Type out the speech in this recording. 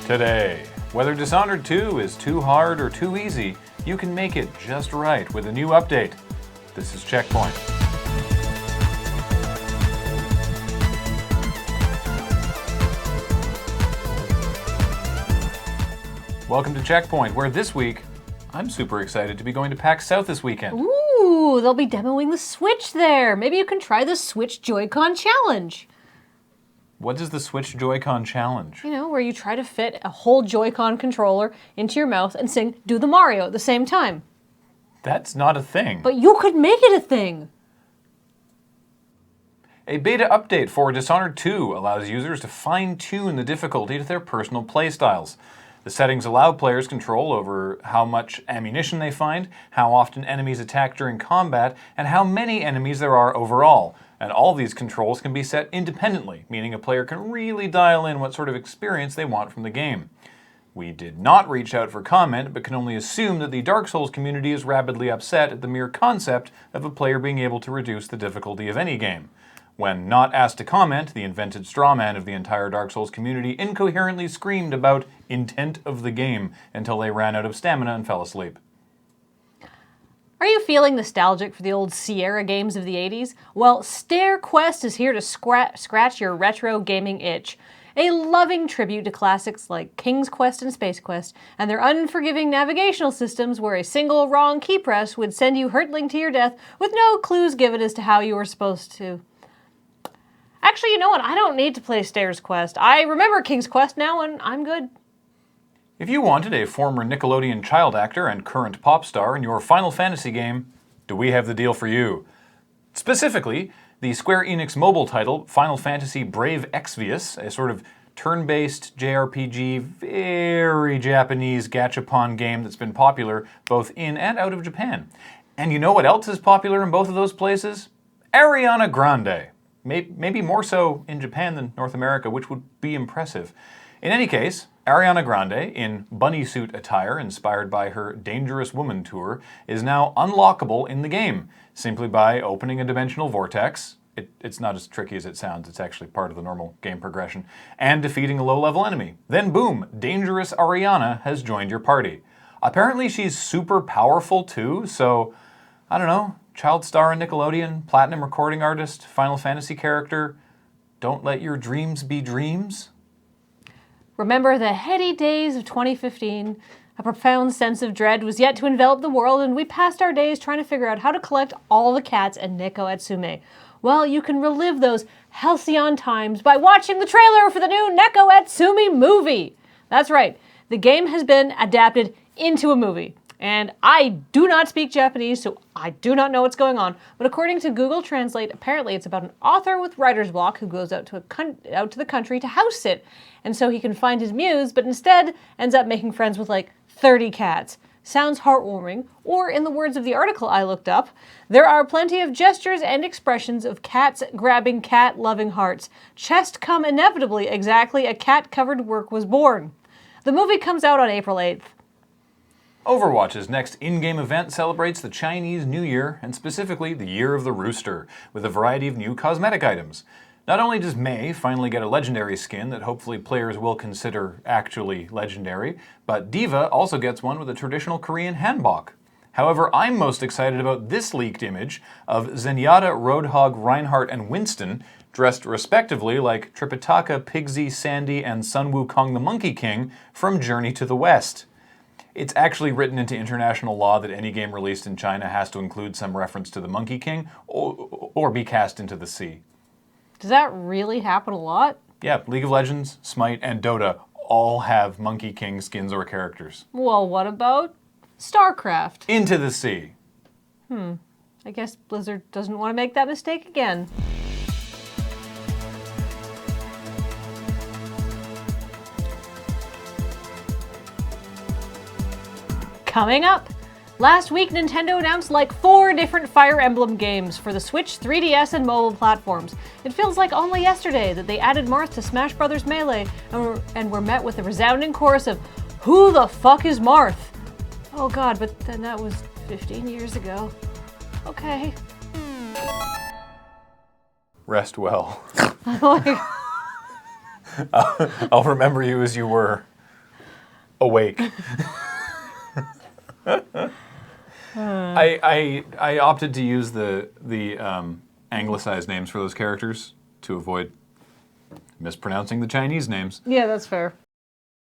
Today, whether Dishonored 2 is too hard or too easy, you can make it just right with a new update. This is CheckPoint. Welcome to CheckPoint, where this week, I'm super excited to be going to PAX South this weekend. Ooh, they'll be demoing the Switch there. Maybe you can try the Switch Joy-Con Challenge. What is the Switch Joy-Con Challenge? You know, where you try to fit a whole Joy-Con controller into your mouth and sing Do the Mario at the same time. That's not a thing. But you could make it a thing. A beta update for Dishonored 2 allows users to fine-tune the difficulty to their personal playstyles. The settings allow players control over how much ammunition they find, how often enemies attack during combat, and how many enemies there are overall. And all these controls can be set independently, meaning a player can really dial in what sort of experience they want from the game. We did not reach out for comment, but can only assume that the Dark Souls community is rabidly upset at the mere concept of a player being able to reduce the difficulty of any game. When not asked to comment, the invented straw man of the entire Dark Souls community incoherently screamed about intent of the game until they ran out of stamina and fell asleep. Are you feeling nostalgic for the old Sierra games of the 80s? Well, Stair Quest is here to scratch your retro gaming itch. A loving tribute to classics like King's Quest and Space Quest, and their unforgiving navigational systems where a single wrong key press would send you hurtling to your death with no clues given as to how you were supposed to. Actually, you know what? I don't need to play Stair's Quest. I remember King's Quest now, and I'm good. If you wanted a former Nickelodeon child actor and current pop star in your Final Fantasy game, do we have the deal for you? Specifically, the Square Enix mobile title, Final Fantasy Brave Exvius, a sort of turn-based JRPG, very Japanese gachapon game that's been popular both in and out of Japan. And you know what else is popular in both of those places? Ariana Grande. Maybe more so in Japan than North America, which would be impressive. In any case, Ariana Grande, in bunny suit attire inspired by her Dangerous Woman tour, is now unlockable in the game, simply by opening a dimensional vortex. It's not as tricky as it sounds, it's actually part of the normal game progression, and defeating a low-level enemy. Then boom, Dangerous Ariana has joined your party. Apparently she's super powerful too, so, I don't know, child star in Nickelodeon, platinum recording artist, Final Fantasy character, don't let your dreams be dreams? Remember the heady days of 2015? A profound sense of dread was yet to envelop the world, and we passed our days trying to figure out how to collect all the cats in Neko Atsume. Well, you can relive those halcyon times by watching the trailer for the new Neko Atsume movie. That's right, the game has been adapted into a movie. And I do not speak Japanese, so I do not know what's going on. But according to Google Translate, apparently it's about an author with writer's block who goes out to the country to house sit. And so he can find his muse, but instead ends up making friends with like 30 cats. Sounds heartwarming, or in the words of the article I looked up, there are plenty of gestures and expressions of cats grabbing cat-loving hearts. Chest come inevitably exactly a cat-covered work was born. The movie comes out on April 8th. Overwatch's next in-game event celebrates the Chinese New Year, and specifically the Year of the Rooster, with a variety of new cosmetic items. Not only does Mei finally get a legendary skin that hopefully players will consider actually legendary, but Diva also gets one with a traditional Korean hanbok. However, I'm most excited about this leaked image of Zenyatta, Roadhog, Reinhardt, and Winston, dressed respectively like Tripitaka, Pigsy, Sandy, and Sun Wukong the Monkey King from Journey to the West. It's actually written into international law that any game released in China has to include some reference to the Monkey King or be cast into the sea. Does that really happen a lot? Yeah, League of Legends, Smite, and Dota all have Monkey King skins or characters. Well, what about StarCraft? Into the sea. I guess Blizzard doesn't want to make that mistake again. Coming up, last week Nintendo announced like 4 different Fire Emblem games for the Switch, 3DS, and mobile platforms. It feels like only yesterday that they added Marth to Smash Bros. Melee and were met with a resounding chorus of, "Who the fuck is Marth?" Oh god, but then that was 15 years ago. Okay. Rest well. I'll remember you as you were. awake. I opted to use the anglicized names for those characters to avoid mispronouncing the Chinese names. Yeah, that's fair.